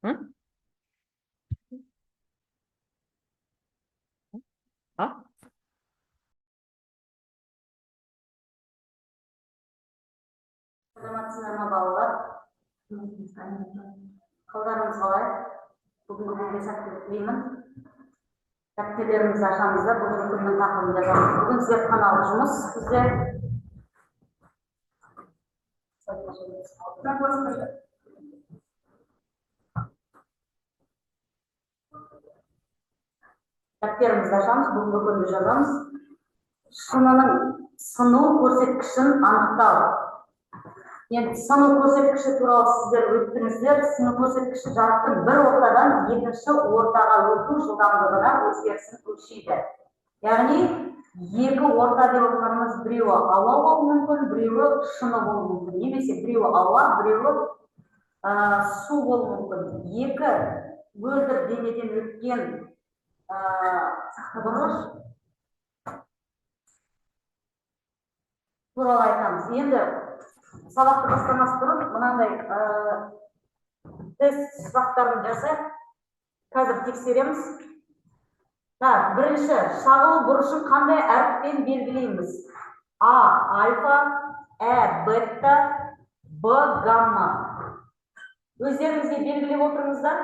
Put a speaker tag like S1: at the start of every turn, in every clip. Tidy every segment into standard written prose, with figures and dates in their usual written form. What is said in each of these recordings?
S1: Саламатсыздар ма балалар? Қалдарыңыз қалай? Бүгінгі күнге сәттілік тілеймін. Дәптерлерімізді ашамыз да бүгінгі күннің тақырыбын жазамыз. Бүгін зертханалық жұмыс бізде дәптерімізді ашамыз, бүгінгі күнді жазамыз. Шынының сыну көрсеткішін анықтау. Енді сыну көрсеткіші туралы сіздер өттіңіздер. Сыну көрсеткіші жарықтың бір ортадан екінші ортаға өту жылдамдығына өзгерісін өлшейді. Яғни екі орта деп отырғанымыз біреуі ауа болуы мүмкін, біреуі шыны болуы мүмкін. Немесе біреуі ауа, біреуі су болуы мүмкін. Екі мөлдір денеден өткен бұрыш туралы айтамыз. Енді сабақты бастамас бұрын мынандай тест сұрақтарын жасайық. Қазір тексереміз. Бірінші, шағылу бұрышын қандай әріппен белгілейміз? А альфа, Ә бета, Б гамма. Өздеріңізге белгілеп отырыңыздар.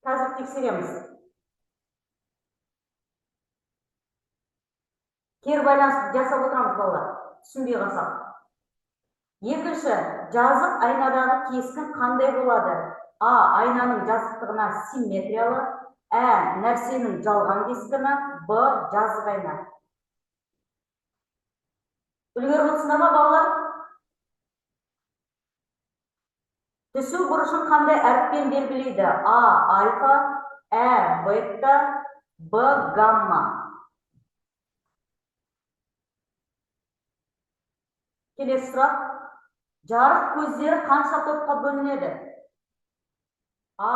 S1: Қазір тексереміз. Кері байланыс жасап отырамыз балалар. Түсінбей қалсақ. Екінші, жазық айнадағы кескін қандай болады? А айнаның жазықтығына симметриялы, Ә нәрсенің жалған кескіні, Б жазық айна. Үлгеріп отырсыңдар ма балалар? Түсу бұрышын қандай әріппен белгілейді? А альфа, Ә бета, Б гамма. Келесі сұрақ. Жарық көздері қанша топқа бөлінеді? А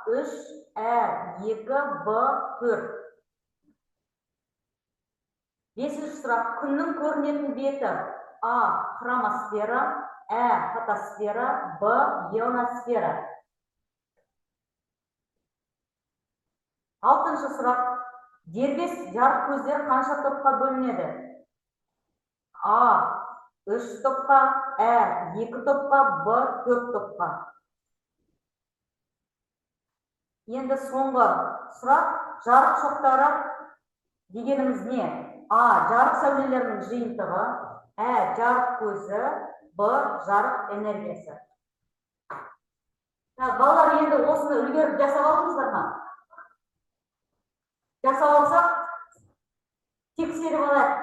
S1: 3, Ә 2, Б 4. Бесінші сұрақ. Күннің көрінетін беті? А хромосфера, Ә фотосфера, Б ионосфера. Алтыншы сұрақ. Дербес жарық көздері қанша топқа бөлінеді? А 3 топқа, Ә 2 топқа, Б 4 топқа. Енді соңғы сұрақ. Жарық шоқтары дегеніміз не? А жарық сәулелерінің жиынтығы, Ә жарық көзі, Б жарық энергиясы. Балалар, енді осыны үлгеріп жасап алдыңыздар ма? Жасап алсақ, тексеріп алайық.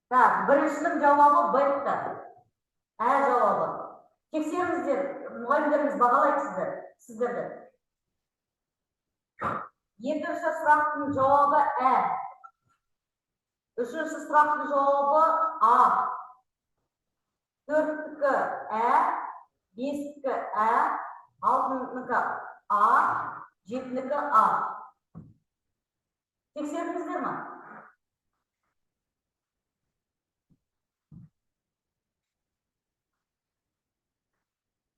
S1: Біріншінің жауабы бета. Ә жауабы. Тексеріңіздер, мұғалімдеріңіз бағалайды сіздерді. Екінші сұрақтың жауабы Ә. Үшінші сұрақтың жауабы А. Төрттікі Ә, бестікі Ә, алтыныкі А, жетінікі А. Тексеріңіздер ма?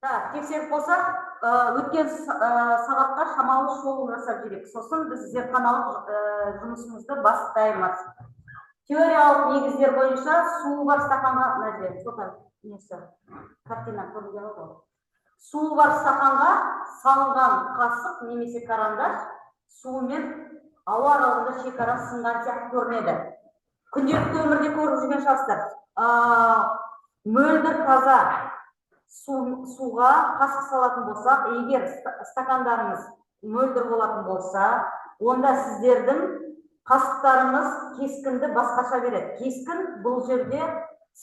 S1: Тексеріп болсақ, өткен сабаққа шамалы шолу жасап жүрек. Сосын біз зертханалық жұмысымызды бастаймыз. Теориялық негіздер бойынша су бар стақанға, су бар стақанға салынған қасық немесе карандаш су мен ауа аралығында шекара сынған сияқты көрінеді. Күнделікті өмірде көріп жүрген шығарсыздар. Мөлдір таза суға қасық салатын болсақ, егер стакандарыңыз мөлдір болатын болса, онда сіздердің қасықтарыңыз кескінді басқаша береді. Кескін бұл жерде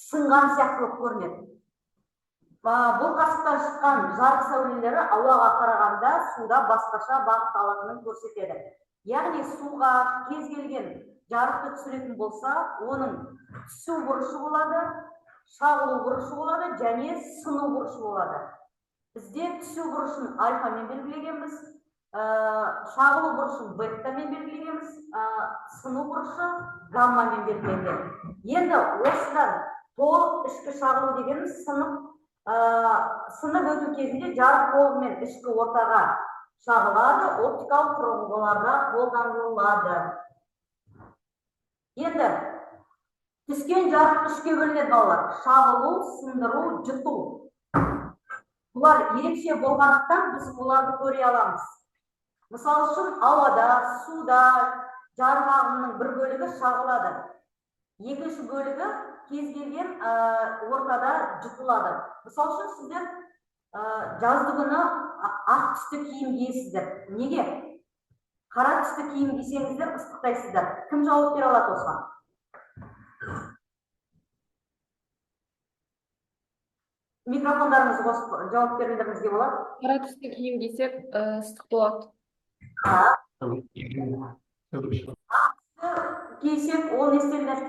S1: сынған сияқтылық көрінеді. Бұл қасықтан шыққан жарық сәулелері ауаға қарағанда суда басқаша бағыт алатынын көрсетеді. Яғни суға кез келген жарықты түсіретін болса, оның түсу бұрышы болады, шағылу бұрышы болады, және сыну бұрышы болады. Бізде түсу бұрышын альфамен белгілегенбіз, шағылу бұрышын беттамен белгілейміз, сыну бұрышы гаммамен белгіленген. Енді осыдан толық ішкі шағылу дегеніміз сынып өту кезінде жарық толығымен ішкі ортаға шағылады, оптикалық құрылғыларда қолданылады. Енді түскен жарық үшке бөлінеді балалар: шағылу, сындыру, жұту. Бұлар ерекше болғандықтан біз оларды көре аламыз. Мысалы үшін ауада, суда жарық ағымының бір бөлігі шағылады. Екінші бөлігі кез келген ортада жұтылады. Мысалы үшін сіздер жазды күні ақ түсті киім киесіздер. Неге? Қара түсті киім кисеңіздер ыстықтайсыздар. Кім жауап бере алады осыған? Микрофондарыңызды қосып жауап берулеріңізге болады?
S2: Қара түсті киім кисек, ыстық болады.
S1: Кисек ол не істелер?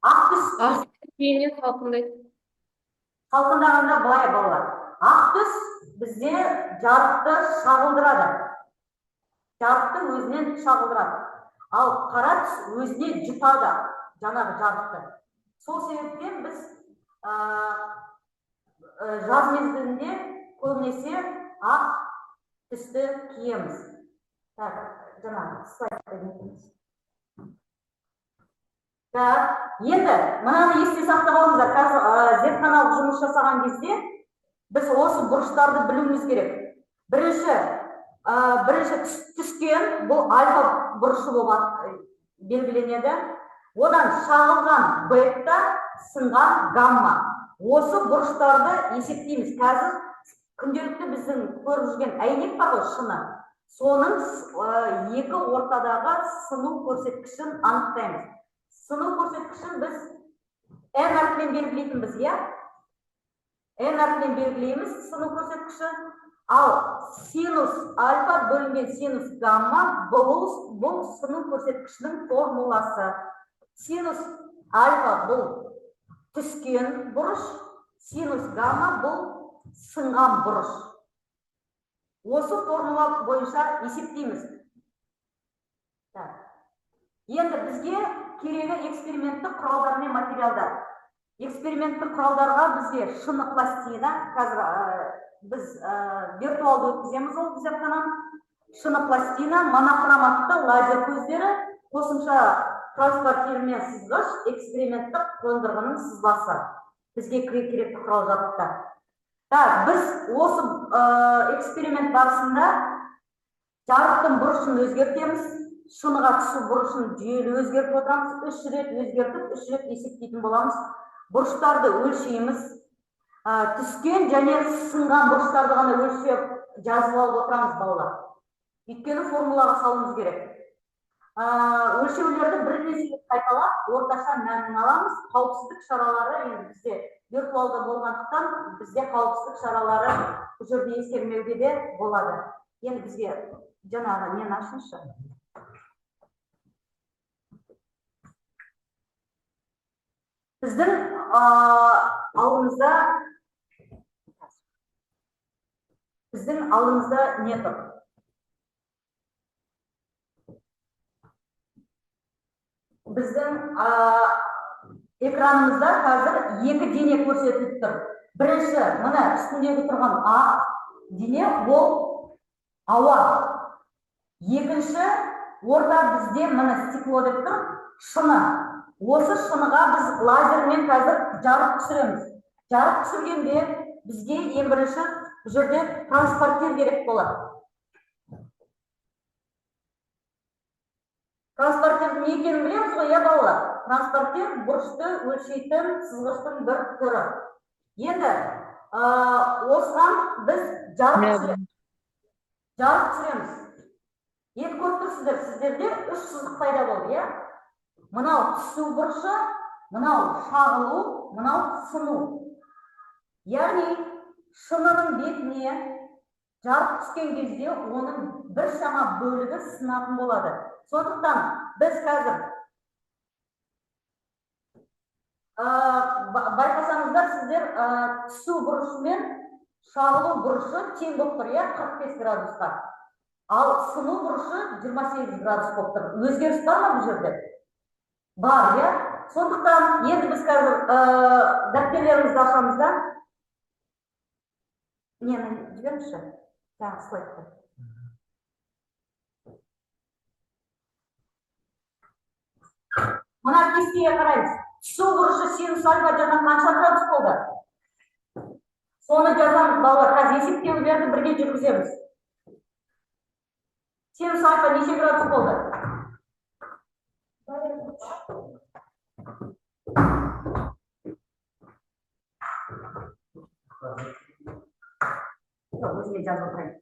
S1: Ақ түс
S2: киімнен салқындайды.
S1: Салқындағанда былай балалар. Ақ түс бізде жарықты шағылдырады. Жарықты өзінен шағылдырады. Ал қара түс өзіне жұтады жаңағы жарықты. Сол себептен біз жаз мезгілінде көбінесе ақ түсті киеміз. Жаңағы слайдқа кетеміз. Енді мынаны есте сақтап алыңыздар. Қазір зертханалық жұмыс жасаған кезде біз осы бұрыштарды білуіміз керек. Бірінші түскен бұл альфа бұрышы болып белгіленеді. Одан шағылған бета, сынған гамма. Осы бұрыштарды есептейміз. Қазір күнделікті біздің көріп жүрген әйнек бар ғой, шыны. Соның екі ортадағы сыну көрсеткішін анықтаймыз. Сыну көрсеткішін біз n әрпімен белгілейтінбіз, иә? N әрпімен белгілейміз сыну көрсеткіші. Ал синус альфа бөлінген синус гамма бұл сыну көрсеткішінің формуласы. Синус альфа бұл түскен бұрыш, синус гамма бұл сынған бұрыш. Осы формула бойынша есептейміз. Енді бізге керегі эксперименттік құралдар мен материалдар. Эксперименттік құралдарға бізге шыны пластина, қазір біз виртуалды өткіземіз ол зертхананы. Шыны пластина, монохроматты лазер көздері, қосымша транспортирмен сызғыш, эксперименттік қондырғының сызбасы. Бізге керекті құрал жабдықтар. Біз осы эксперимент барысында жарықтың бұрышын өзгертеміз, шыныға түсу бұрышын жүйелі өзгертіп отырамыз, 3 рет өзгертіп, 3 рет есептейтін боламыз. Бұрыштарды өлшейміз. Түскен және сынған бұрыштарды ғана өлшеп жазып алып отырамыз балалар. Өйткені формулаға салуымыз керек. Өлшеулерді бірнеше қайталап, орташа мәнін аламыз. Қауіпсіздік шаралары енді бізде виртуалда болғандықтан, бізде қауіпсіздік шаралары бұл жерде ескермеуге де болады. Енді бізге жаңағы нені ашыңызшы. Біздің алдымызда не тұр? Біздің экранымызда қазір екі дене көрсетіліп тұр. Бірінші, мына үстіндегі тұрған ақ дене ол ауа. Екінші, орта бізде мына стекло деп тұр, шыны. Осы шыныға біз лазермен қазір жарық түсіреміз. Жарық түсіргенде бізге ең бірінші бұл жерде транспортер керек болады. Транспортер не екенін білеміз ғой, иә балалар? Транспортер бұрышты өлшейтін сызғыштың бір түрі. Енді осыған біз жарық түсіреміз. Енді көріп тұрсыздар, сіздерде 3 сызық пайда болды, иә? Мынау түсу бұрышы, мынау шағылу, мынау сыну. Яғни шынының бетіне жарық түскен кезде оның бір шама бөлігі сынатын болады. Сондықтан біз қазір Байқасаңыздар, сіздер түсу бұрышы мен шағылу бұрышы тең болып тұр, иә, 45 градусқа. Ал сыну бұрышы 28 градус болып тұр. Өзгеріс бар ма бұл жерде? Бар, иә. Сондықтан енді біз қазір дәптерлерімізді ашамыз да. Нені жіберіңізші? Жаңағы слайдты. Мына кестеге қараймыз. Түсу бұрышы синус альфа жаңа қанша градус болды? Соны жазамыз, балалар. Қазір есептеулерді бірге жүргіземіз. Синус альфа неше градус болды? Өзіме жазып отырайын.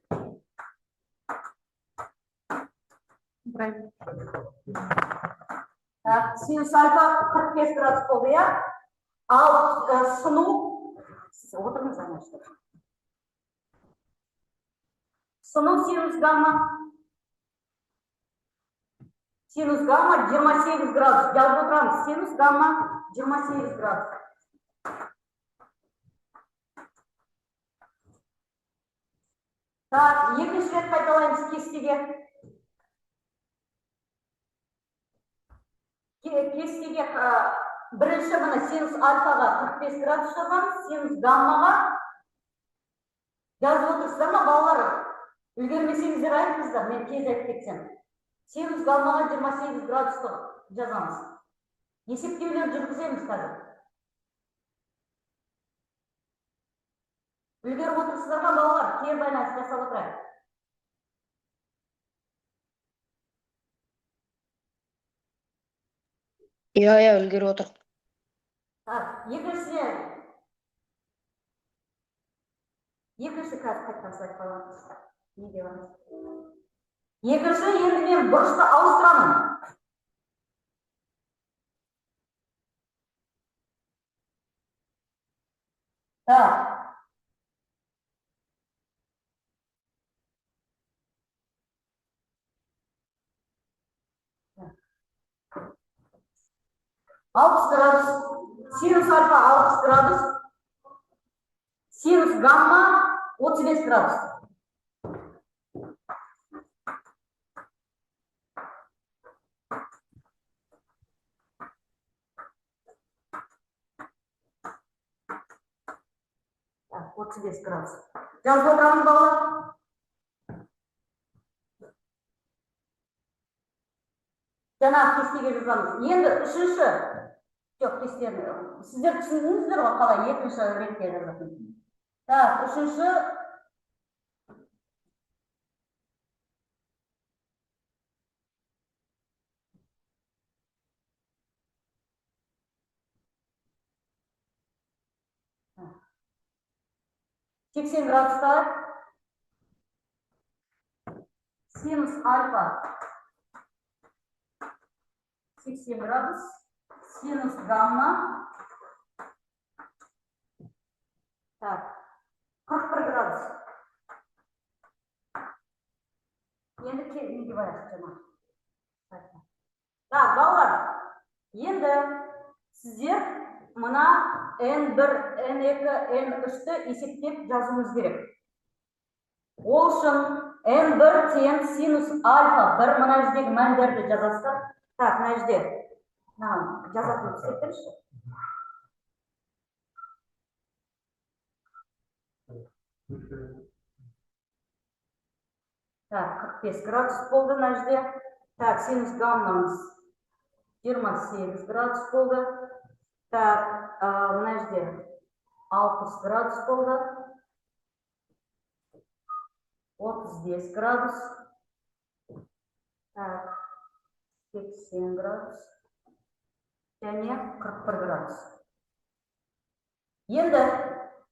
S1: Синус альфа 45 градус болды, иә? Ал сыну, отырыңыз анашты. Сыну синус гамма 28 градус. Жазып отырамыз. Синус гамма 28 градус. Так, екінші рет қайталаймыз кестеге. Кестеге бірінші мына синус альфаға 45 градус жазамыз, синус гаммаға жазып отырсыздар ма, балалар? Үлгермесеңіздер айтыңыздар, мен тез айтып кетсем. Синус гаммаға 28 градусты жазамыз. Есептеулер жүргіземіз қазір. Үлгеріп отырсыздар ма, балалар? Кері байланыс жасап отырайық.
S3: Иә, үлгеріп отыр.
S1: Екінші қазір қайтқан слайд қаламыз. Не делаемыз? Екінші енді мен бұрышты ауыстырамын. Так. Алпыс градус. Синус альфа 60 градус. Синус гамма 35 градус. Так, 35 градус. Жазып отырамыз, балалар. Жаңағы кестеге жазамыз. Енді үшінші. Жоқ, кестені. Сіздер түсіндіңіздер ғой, қалай екінші ретке жазатын. Так, үшінші. Сексен градуста синус альфа 80 градус, синус гамма, так, 41 градус. Енді неге барайық жаңа? Так, балалар, енді сіздер мына N1, N2, N3-ті есептеп жазуымыз керек. Ол үшін N1 тең синус альфа 1 мына жердегі мәндерді жазасыздар. Так, мына жерде жазатын істетіңізші. Так, 45 градус болды мына жерде. Так, синус гаммамыз 28 градус болды. Так, мына жерде 60 градус болды. 35 градус. Так, 80 градус. Және 41 градус. Енді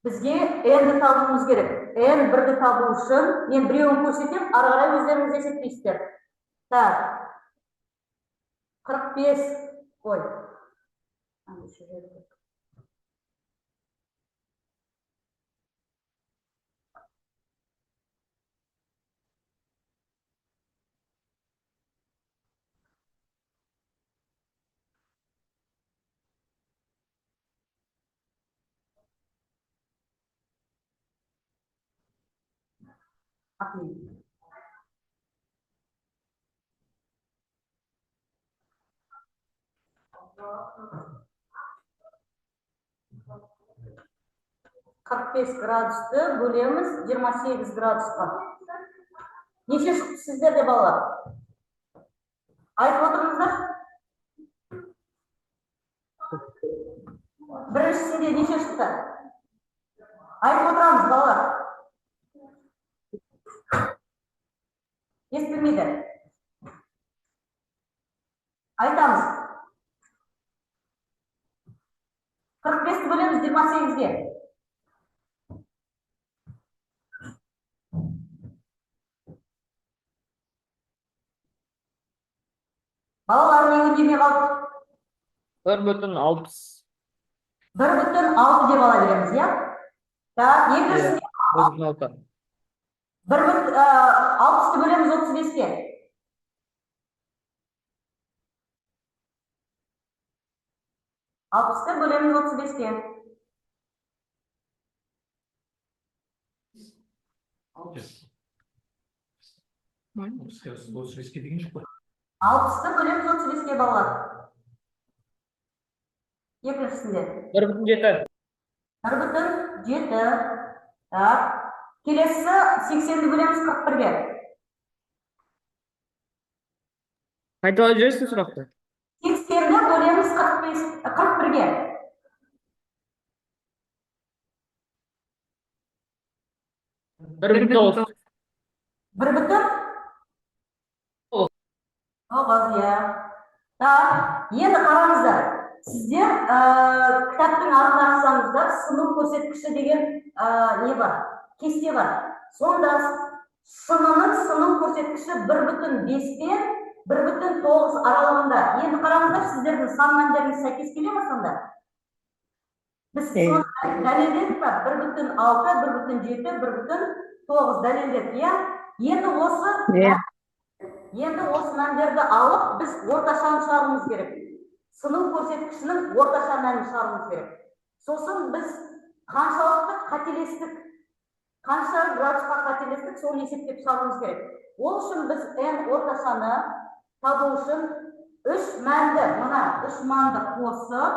S1: бізге N-ді табуымыз керек. N1-ді табу үшін мен біреуін көрсетем, ары қарай өздеріңіз есептейсіздер. Так, 45, ой. Рахмет. Қырық бес градусты бөлеміз 28 градусқа. Неше шықты сіздерде балалар? Айтып отырыңыздар? Біріншісінде неше шықты? Айтып отырамыз балалар. Естілмейді. Айтамыз. 45-ті бөлеміз 28-ге. Балалар не өндемей қалды?
S4: 1,60.
S1: 1,6 деп ала береміз, иә? Так, екіншісінде
S4: 1,6.
S1: 60-ты бөлеміз 35-ке. Алпысты бөлеміз 35-ке. Алпысты бөлеміз 35-ке балалар. Екіншісінде.
S4: 1,7.
S1: 1,7. Так. Келесі 80-ді бөлеміз 41-ге.
S4: Қайталап жібересіз сұрақты?
S1: 80-ді бөлеміз 41-ге.
S4: 1,9.
S1: 1,9, иә. Так, енді қараңыздар. Сіздер кітаптың артына ашсаңыздар, сыну көрсеткіші деген не бар? Кесте бар. Сонда сынының сыну көрсеткіші 1,5-пен 1,9 аралығында. Енді қараңыздар, сіздердің сан мәндеріңіз сәйкес келе ме сонда? Біз соны дәлелдедік па? 1,6, 1,7, 1,9 дәлелдедік, иә? Енді осы мәндерді алып, біз орташаны шығаруымыз керек. Сыну көрсеткішінің орташа мәнін шығаруымыз керек. Сосын біз қаншалықты қателестік, қанша градусқа қателестік, соны есептеп шығаруымыз керек. Ол үшін біз n орташаны табу үшін 3 мәнді қосып,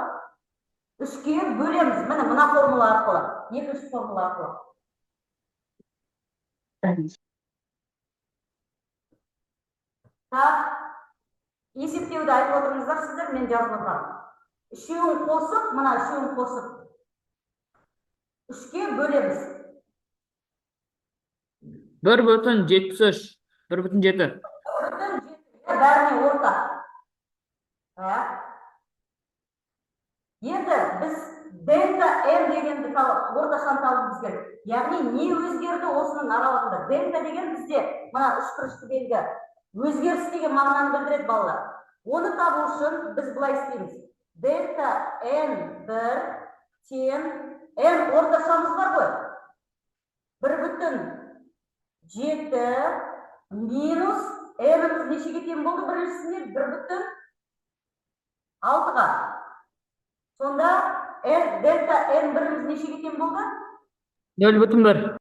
S1: 3-ке бөлеміз. Мына формула арқылы, екінші формула арқылы. Так, есептеуді айтып отырыңыздар сіздер, мен жазып отырамын. Үшеуін қосып, 3-ке бөлеміз.
S4: 1,73. 1,7.
S1: Бәріне ортақ. Енді біз дельта n дегенді орташаны табуымыз керек. Яғни не өзгерді осының аралығында? Дельта деген бізде мына үшбұрышты белгі өзгеріс деген мағынаны білдіреді балалар. Оны табу үшін біз былай істейміз. Дельта n1 тең n орташамыз бар ғой. 1,7 минус n-іміз нешеге тең болды біріншісіне? 1,6-ға. Сонда дельта n1-іміз нешеге тең болды?
S4: 0,1.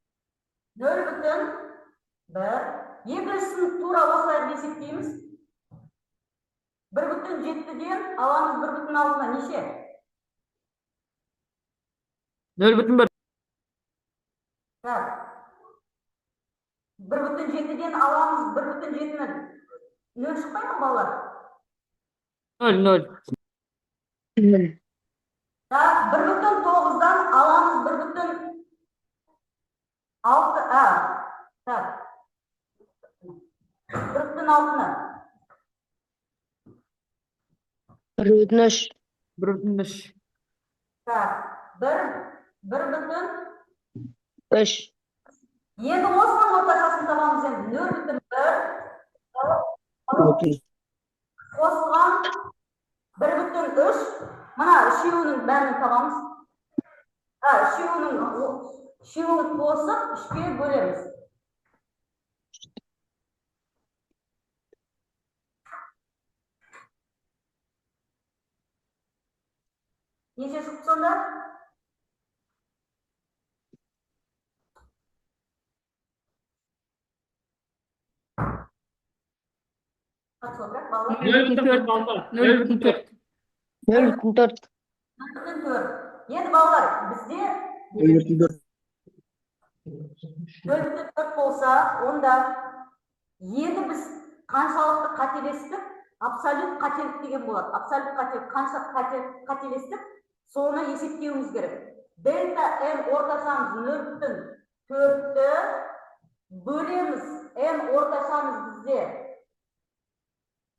S1: 0,1. Екіншісін тура осылай есептейміз. 1,7-ден аламыз 1,6-на неше?
S4: 0,1.
S1: 1,7-ден аламыз 1,7-ні 0 шықпай ма балалар?
S4: 0,0.
S1: 1,9-дан аламыз 1,6. Так. 1,6-ны.
S3: 1,3.
S4: 1,3.
S1: Так. 1,3. Енді осының орташасын табамыз енді. 0,1 қосылған 1,3. Мына үшеуінің бәрін табамыз. Үшеуін қосып 3-ке бөлеміз. Неше шықты сонда? Kaç olacak ballar?
S4: 0,4 ballar. 0,4.
S3: 0,4.
S1: 0,4. Енді балалар, bizde
S5: 0,4.
S1: 0,4 болса, onda енді biz қаншалықты қателестік, абсолют қателік деген болады. Абсолют қателік, қанша қателестік, соны есептеуіміз керек. Дельта n орташамыз 0,4-ті бөлеміз. N орташамыз бізде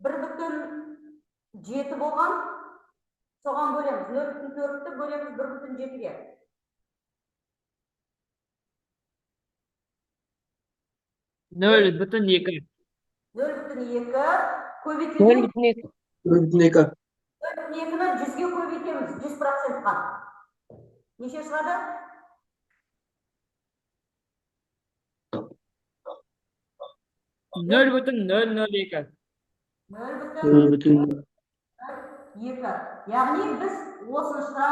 S1: 1,7 болған. Соған бөлеміз. 0,4-ті бөлеміз 1,7-ге.
S4: 0,2.
S1: 0,2 көбейтілген
S3: 0,2.
S5: 0,2.
S1: 0,2-ні 100-ге көбейтеміз, 100%-қа. Неше шығады?
S4: 0,002.
S1: 0,2.
S5: 0,2.
S1: Яғни біз осынша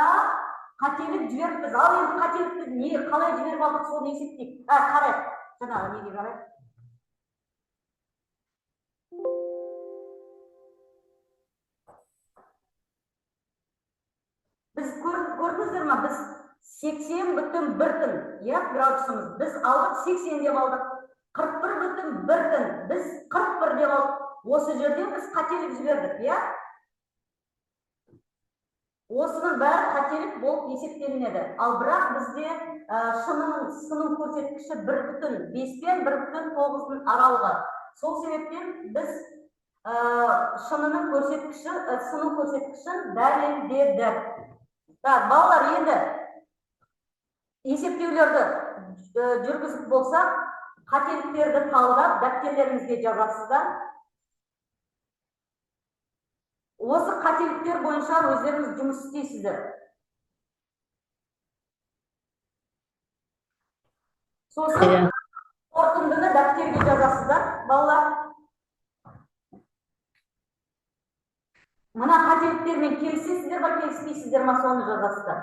S1: қателік жіберіппіз. Ал енді қателікті қалай жіберіп алдық, соны есептейік. Қарайық. Жаңағы неге қарайық? Біз көрдіңіздер ма? Біз 80,1 градусымыз. Біз алдық 80 деп алдық. 41,1 біз 41 деп алдық. Осы жерде біз қателік жібердік, иә? Осының бәрі қателік болып есептелінеді. Ал бірақ бізде сыным көрсеткіші 1,5 пен 1,9 аралығы. Сол себептен біз сыным көрсеткішін дәлелдедік. Балалар, енді есептеулерді жүргізіп болсақ, қателіктерді талдап, дәптерлеріңізге жазасыздар. Осы қателіктер бойынша өздеріңіз жұмыс істейсіздер. Сосын қорытындыны дәптерге жазасыздар, балалар. Мына қателіктермен келісесіздер ме, келіспейсіздер ме, соны жазасыздар.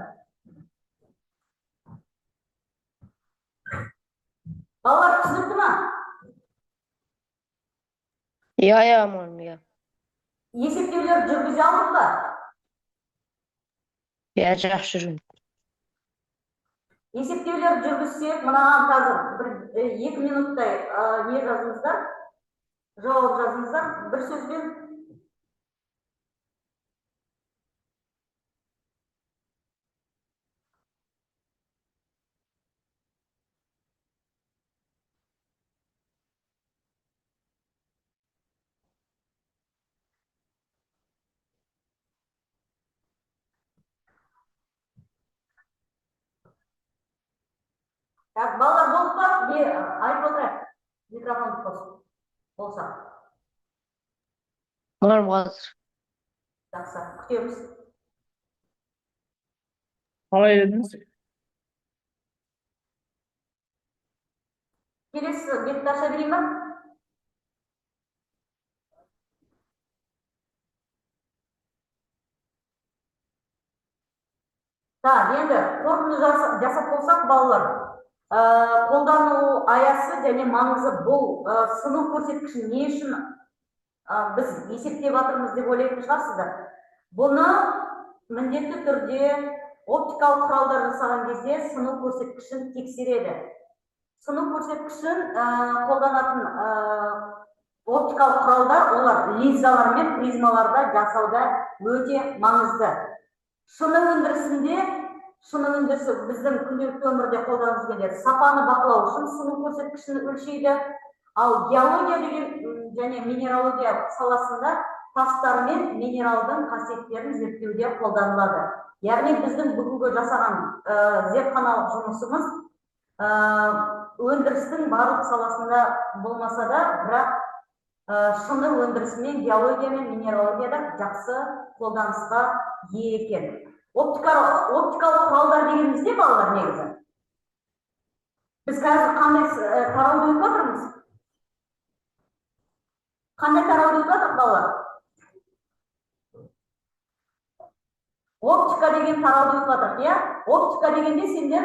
S1: Балалар, түсінікті ма?
S3: Я, мам, я.
S1: Есептеулерді жүргізе алдық па?
S3: Я жақсы жүрмін.
S1: Есептеулерді жүргізсек, мынаған қазір 2 минуттай не жазыңыздар, жауап жазыңыздар, бір сөзбен. Балалар болып па? Айтып отырайық. Микрофонды болса.
S3: Мам, қазір.
S1: Жақсы, күтеміз.
S4: Қалай дедіңіз?
S1: Келесі бетті аша берейін ба? Енді қорытынды жасап болсақ, балалар, қолдану аясы және маңызы бұл сыну көрсеткішін не үшін біз есептеп жатырмыз деп ойлайтын шығарсыздар. Бұны міндетті түрде оптикалық құралдар жасаған кезде сыну көрсеткішін тексереді. Сыну көрсеткішін қолданатын оптикалық құралдар, олар линзалар мен призмаларда жасауда өте маңызды. Шыны өндірісі біздің күнделікті өмірде қолданып жүргендер сапаны бақылау үшін сыну көрсеткішін өлшейді. Ал геология және минералогия саласында тастар мен минералдың қасиеттерін зерттеуде қолданылады. Яғни біздің бүгінгі жасаған зертханалық жұмысымыз өндірістің барлық саласында болмаса да, бірақ шыны өндірісі мен геология мен минералогияда жақсы қолданысқа ие екен. Оптикалық құралдар дегенімізде, балалар, негізі. Біз қазір қандай тарауды өтіп жатырмыз? Қандай тарауды өтіп жатыр, балалар? Оптика деген тарауды өтіп жатыр, иә? Оптика дегенде сендер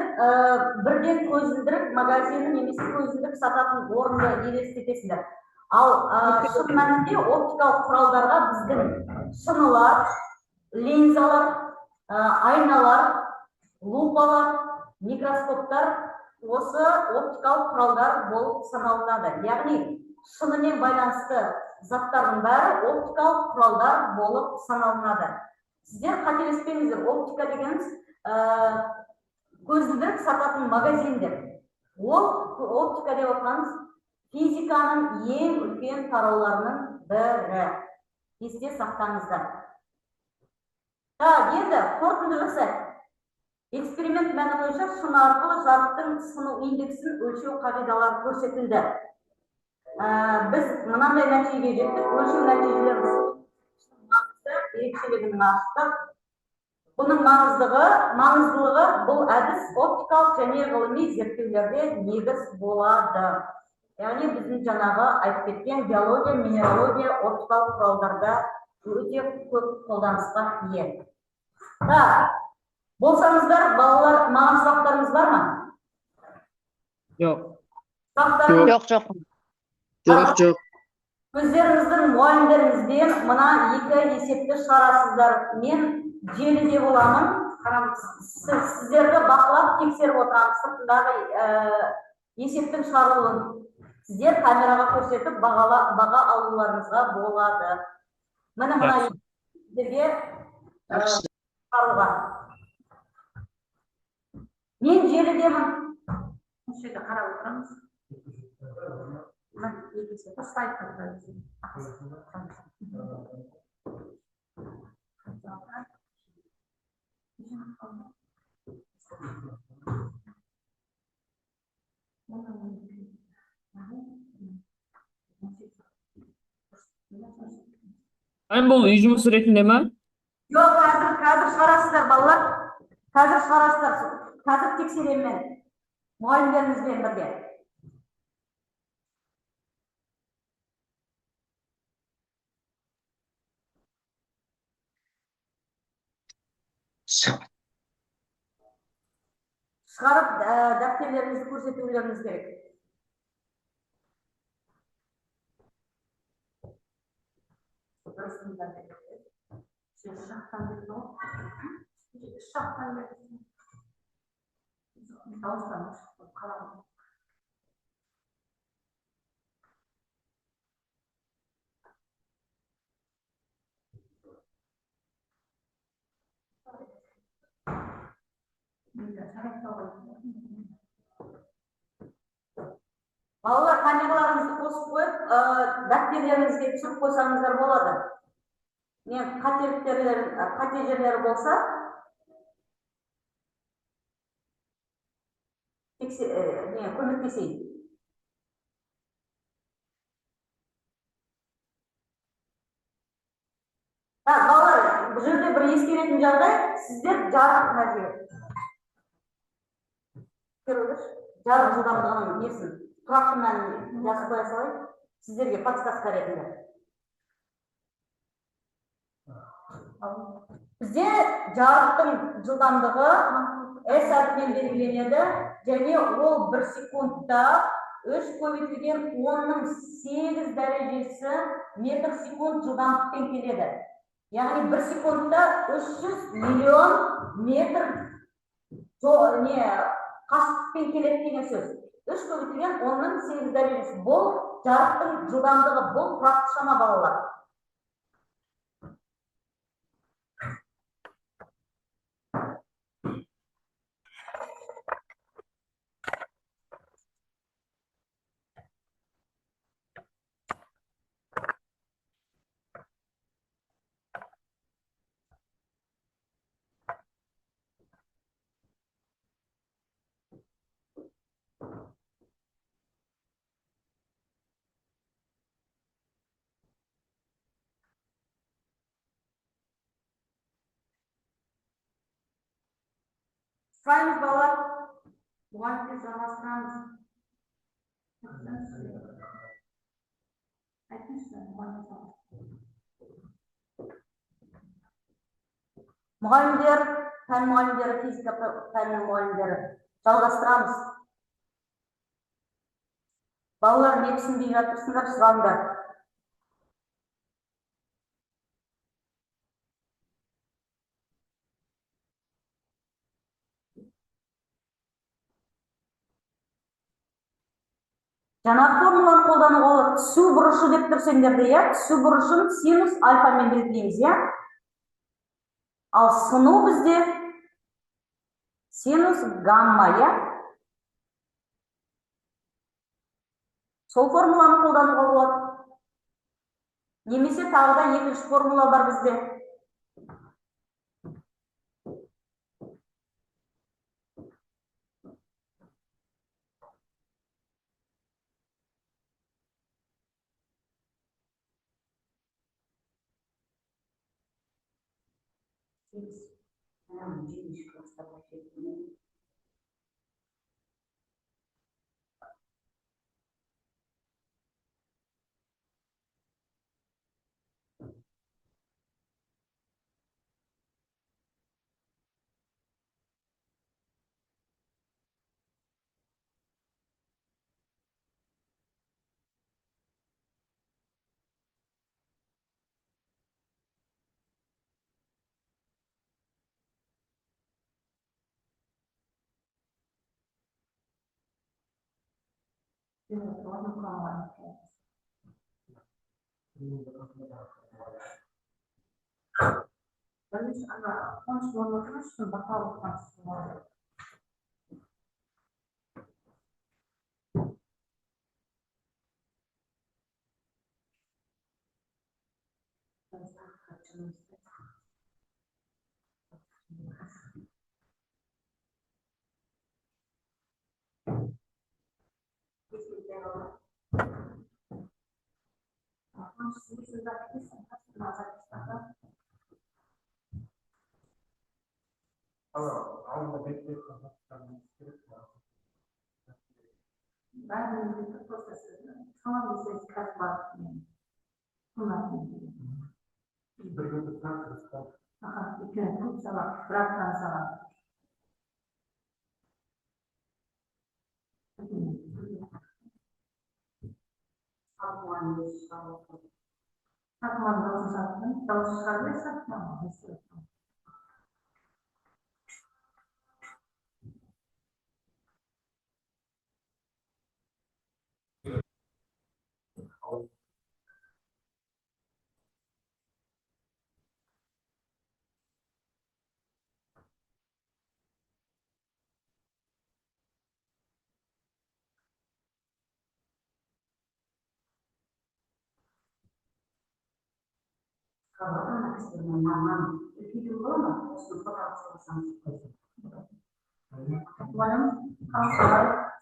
S1: бірден көзілдірік магазині немесе көзілдірік сататын орынды елестетесіңдер. Ал шын мәнінде оптикалық құралдарға біздің шынылар, линзалар, айналар, лупалар, микроскоптар осы оптикалық құралдар болып саналынады. Яғни шынымен байланысты заттардың бәрі оптикалық құралдар болып саналынады. Сіздер қателеспеңіздер, оптика дегеніміз көзілдірік сататын магазиндер. Ол оптика деп отырғанымыз физиканың ең үлкен тарауларының бірі. Есте сақтаңыздар. Енді қорытынды жасайық. Эксперимент мәні бойынша шыны арқылы жарықтың сыну индексін өлшеу қағидалары көрсетілді. Біз мынандай нәтижеге жеттік. Өлшеу нәтижелеріміз ерекшелігін аштық. Бұның маңыздылығы бұл әдіс оптикалық және ғылыми зерттеулерде негіз болады. Яғни біздің жаңағы айтып кеткен биология, минералогия, оптикалық құралдарда өте көп қолданысқа ие. Болсаңыздар, балалар, маған сұрақтарыңыз бар ма?
S4: Yok.
S3: Жоқ.
S5: Жоқ.
S1: Өздеріңіздің мұғалімдеріңізбен мына екі есепті шығарасыздар. Мен желіде боламын. Сіздерді бақылап тексеріп отырамын. Сыртындағы есептің шығарылуын сіздер камераға көрсетіп баға алуларыңызға болады. Міне мына сіздерге шығаруға. Мен желідемін. Осы жерде қарап отырамыз.
S4: Ben bu үй жұмысы ретінде ме?
S1: Жоқ, қазір шығарасыздар балалар. Қазір шығарасыздар. Қазір тексеремін мен. Мұғалімдеріңізбен бірге. Шығарып дәптерлеріңізді көрсетулеріңіз керек. Балалар, камераларыңызды қосып қойып, дәптерлеріңізге түсіріп қойсаңыздар болады. Мен қате жерлері болса, көмектесейін. Балалар, бұл жерде бір ескеретін жағдай, сіздер жарық жылдамдығының несін тұрақты мәнін жазып қоя салайын, сіздерге подсказка ретінде. Бізде жарықтың жылдамдығы S әрпімен белгіленеді, және ол 1 секундта 3 көбейтілген 10-8 дәрежесі метр секунд жылдамдықпен келеді. Яғни 1 секундта 300 миллион метр қашықтықпен келеді деген сөз. 3 көбейтілген 10-8 дәрежесі. Бұл жарықтың жылдамдығы, бұл тұрақты шама балалар. Сұраймыз балалар, мұғалімдер жалғастырамыз. Мұғалімдер, пән мұғалімдері, физика пәнінің мұғалімдері жалғастырамыз. Балалар не түсінбей жатырсыңдар, сұраңдар. Жаңағы формуланы қолдануға болады. Түсу бұрышы деп тұрсеңдерде, иә? Түсу бұрышын синус альфамен белгілейміз, иә? Ал сыну бізде синус гамма, иә? Сол формуланы қолдануға болады. Немесе тағы да екінші формула бар бізде.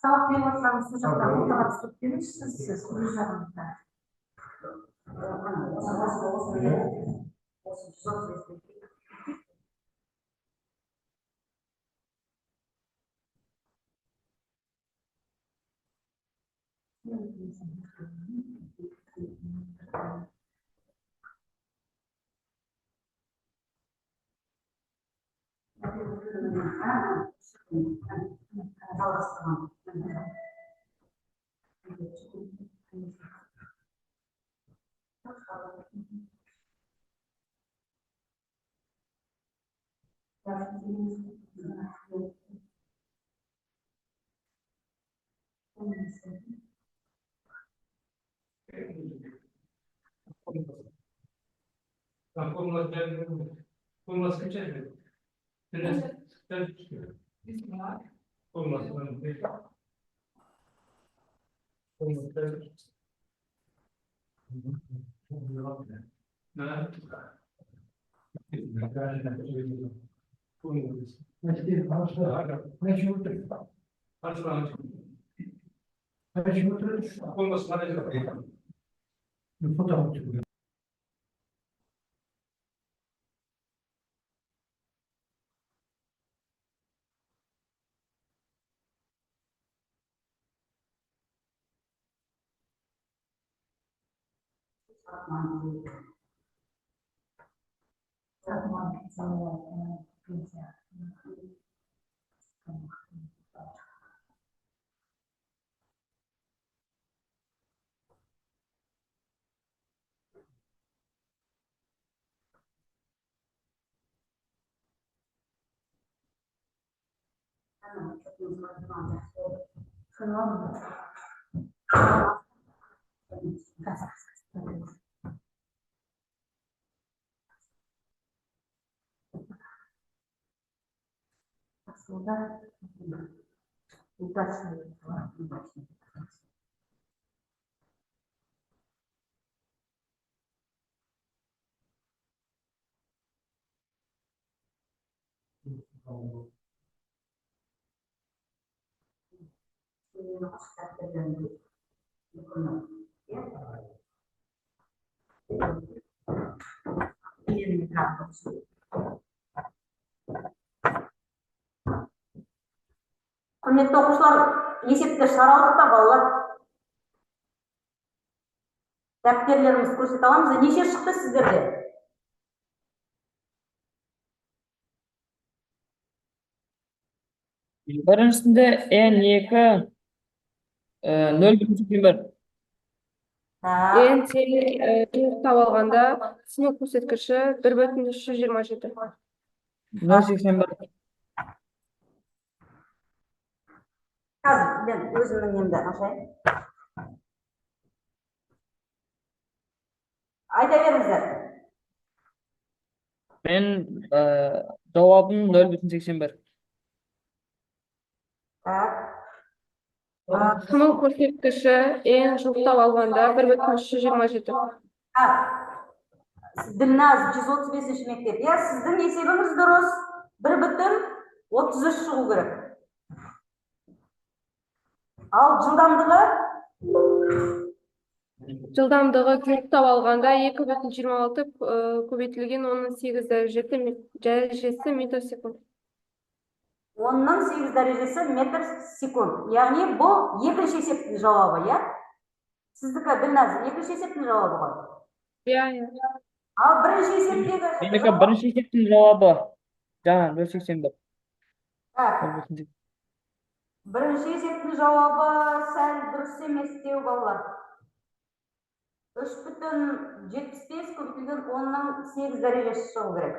S1: Сабақ беріп отырсаңыз, сол жақтан ортаға түсіп келіңізші, сіз өз жағыңызда. Құрметті оқушылар, есепті шығара алдық та балалар. Дәптерлерімізді көрсете аламыз. Неше шықты сіздерде?
S4: Birincisinde N2 0,81.
S2: Ең жуықтап алғанда сынып көрсеткіші 1,327.
S4: 0,81.
S1: Қазір мен өзімнің немді ашайын. Айта беріңіздер.
S4: Ben cevabım 0,81.
S2: Сынып көрсеткіші ең жуықтап алғанда 1,327.
S1: Ділназ 135 мектеп. Я сіздің есебіңіз дұрыс. 1,33 шығу керек. Ал жылдамдығы?
S2: Жылдамдығы жуықтап алғанда 2,26 көбейтілген 18 дәрежесі метр секунд.
S1: 10-8 дәрежесі метр секунд. Яғни бұл екінші есептің жауабы, я? Сіздікі Ділназ екінші есептің жауабы ғой.
S2: Я.
S1: Ал бірінші есептегі...
S4: Meniki birinci eseptin cevabı. Canan 0,81.
S1: Бірінші есептің жауабы сәл дұрыс емес деу балалар. 3,75 көбейтілген 10-8 дәрежесі шығу керек.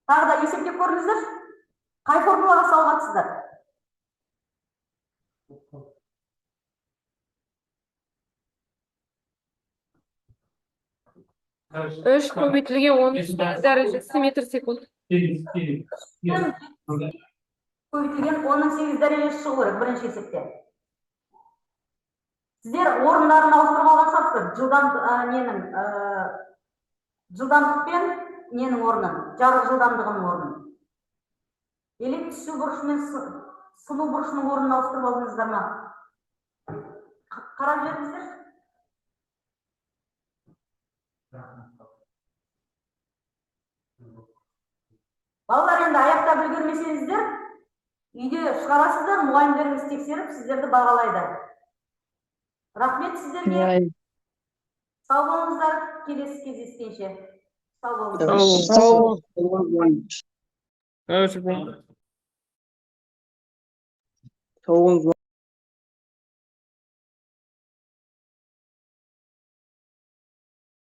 S1: Тағы да есептеп көріңіздер. Қай формулаға салғатсыздар?
S2: Үш көбейтілген 18 дәрежесі метр секунд.
S1: Көбейтілген 10-8 дәрежесі шығу керек бірінші есепте. Сіздер орындарын ауыстырып алған шығарсыздар. Жылдамдықпен ненің орнын, жарық жылдамдығының орнын. Елек түсу бұрышымен сыну бұрышының орнын ауыстырып алдыңыздар ма? Қарап жүріңіздер. Балалар, енді аяқтап үлгермесеңіздер, үйде шығарасыздар, мұғалімдеріңіз тексеріп, сіздерді бағалайды. Рахмет сіздерге. Сау болыңыздар, келесі кездескенше. Сау болыңыздар.
S4: Sağ olun.
S5: Sağ olun.